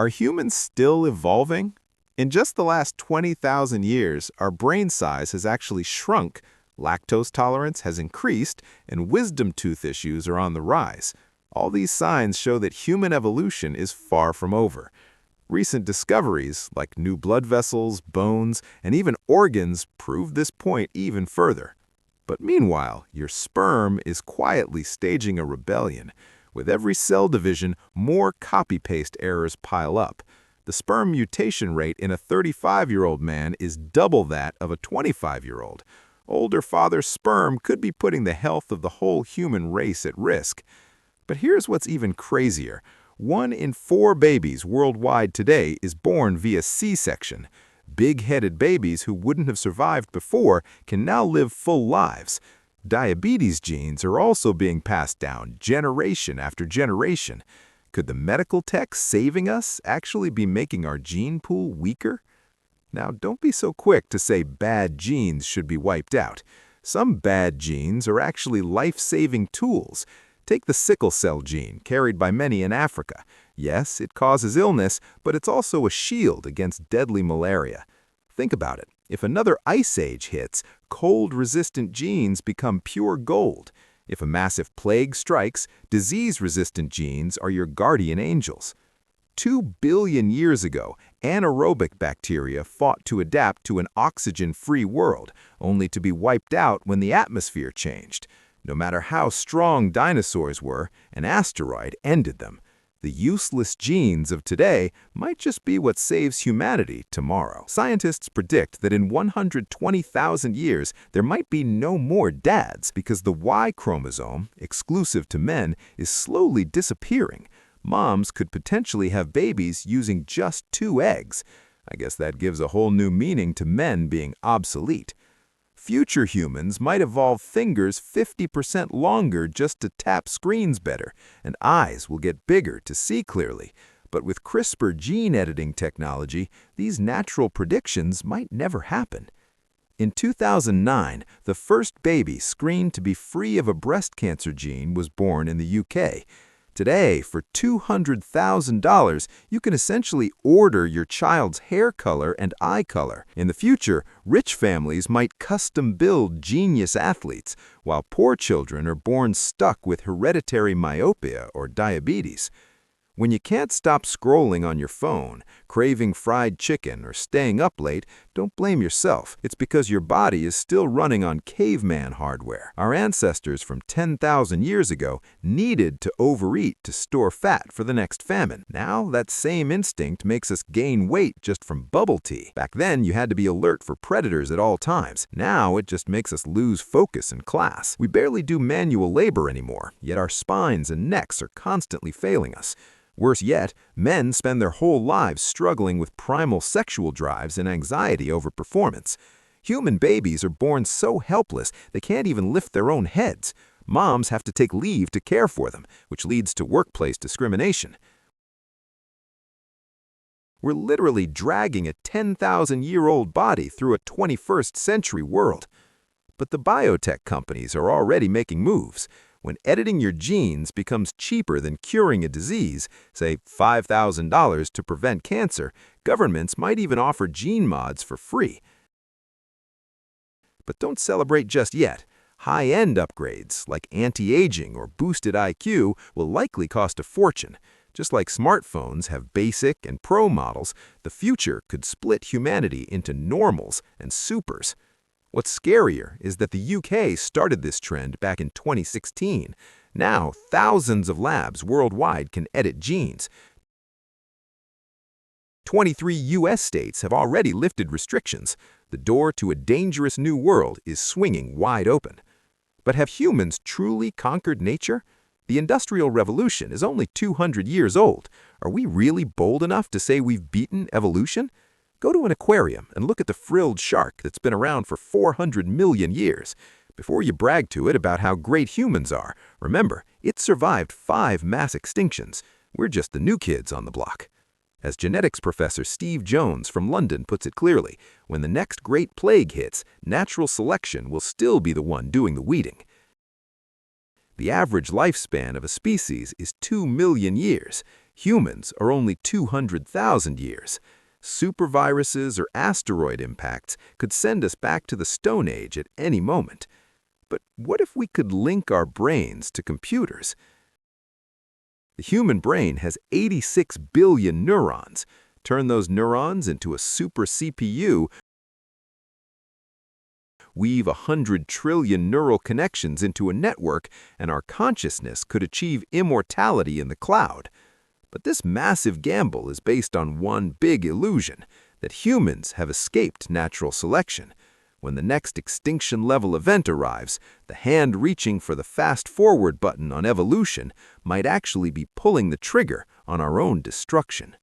Are humans still evolving? In just the last 20,000 years, our brain size has actually shrunk, lactose tolerance has increased, and wisdom tooth issues are on the rise. All these signs show that human evolution is far from over. Recent discoveries, like new blood vessels, bones, and even organs, prove this point even further. But meanwhile, your sperm is quietly staging a rebellion. With every cell division, more copy-paste errors pile up. The sperm mutation rate in a 35-year-old man is double that of a 25-year-old. Older father's sperm could be putting the health of the whole human race at risk. But here's what's even crazier. 1 in 4 babies worldwide today is born via C-section. Big-headed babies who wouldn't have survived before can now live full lives. Diabetes genes are also being passed down generation after generation. Could the medical tech saving us actually be making our gene pool weaker? Now, don't be so quick to say bad genes should be wiped out. Some bad genes are actually life-saving tools. Take the sickle cell gene, carried by many in Africa. Yes, it causes illness, but it's also a shield against deadly malaria. Think about it. If another ice age hits, cold-resistant genes become pure gold. If a massive plague strikes, disease-resistant genes are your guardian angels. 2 billion years ago, anaerobic bacteria fought to adapt to an oxygen-free world, only to be wiped out when the atmosphere changed. No matter how strong dinosaurs were, an asteroid ended them. The useless genes of today might just be what saves humanity tomorrow. Scientists predict that in 120,000 years, there might be no more dads because the Y chromosome, exclusive to men, is slowly disappearing. Moms could potentially have babies using just 2 eggs. I guess that gives a whole new meaning to men being obsolete. Future humans might evolve fingers 50% longer just to tap screens better, and eyes will get bigger to see clearly. But with CRISPR gene editing technology, these natural predictions might never happen. In 2009, the first baby screened to be free of a breast cancer gene was born in the UK. Today, for $200,000, you can essentially order your child's hair color and eye color. In the future, rich families might custom-build genius athletes, while poor children are born stuck with hereditary myopia or diabetes. When you can't stop scrolling on your phone, craving fried chicken, or staying up late, don't blame yourself. It's because your body is still running on caveman hardware. Our ancestors from 10,000 years ago needed to overeat to store fat for the next famine. Now, that same instinct makes us gain weight just from bubble tea. Back then, you had to be alert for predators at all times. Now, it just makes us lose focus in class. We barely do manual labor anymore, yet our spines and necks are constantly failing us. Worse yet, men spend their whole lives struggling with primal sexual drives and anxiety over performance. Human babies are born so helpless they can't even lift their own heads. Moms have to take leave to care for them, which leads to workplace discrimination. We're literally dragging a 10,000-year-old body through a 21st century world. But the biotech companies are already making moves. When editing your genes becomes cheaper than curing a disease, say $5,000 to prevent cancer, governments might even offer gene mods for free. But don't celebrate just yet. High-end upgrades, like anti-aging or boosted IQ, will likely cost a fortune. Just like smartphones have basic and pro models, the future could split humanity into normals and supers. What's scarier is that the UK started this trend back in 2016. Now, thousands of labs worldwide can edit genes. 23 US states have already lifted restrictions. The door to a dangerous new world is swinging wide open. But have humans truly conquered nature? The Industrial Revolution is only 200 years old. Are we really bold enough to say we've beaten evolution? Go to an aquarium and look at the frilled shark that's been around for 400 million years. Before you brag to it about how great humans are, remember, it survived 5 mass extinctions. We're just the new kids on the block. As genetics professor Steve Jones from London puts it clearly, when the next great plague hits, natural selection will still be the one doing the weeding. The average lifespan of a species is 2 million years. Humans are only 200,000 years. Superviruses or asteroid impacts could send us back to the Stone Age at any moment. But what if we could link our brains to computers? The human brain has 86 billion neurons. Turn those neurons into a super CPU, weave 100 trillion neural connections into a network, and our consciousness could achieve immortality in the cloud. But this massive gamble is based on one big illusion, that humans have escaped natural selection. When the next extinction-level event arrives, the hand reaching for the fast-forward button on evolution might actually be pulling the trigger on our own destruction.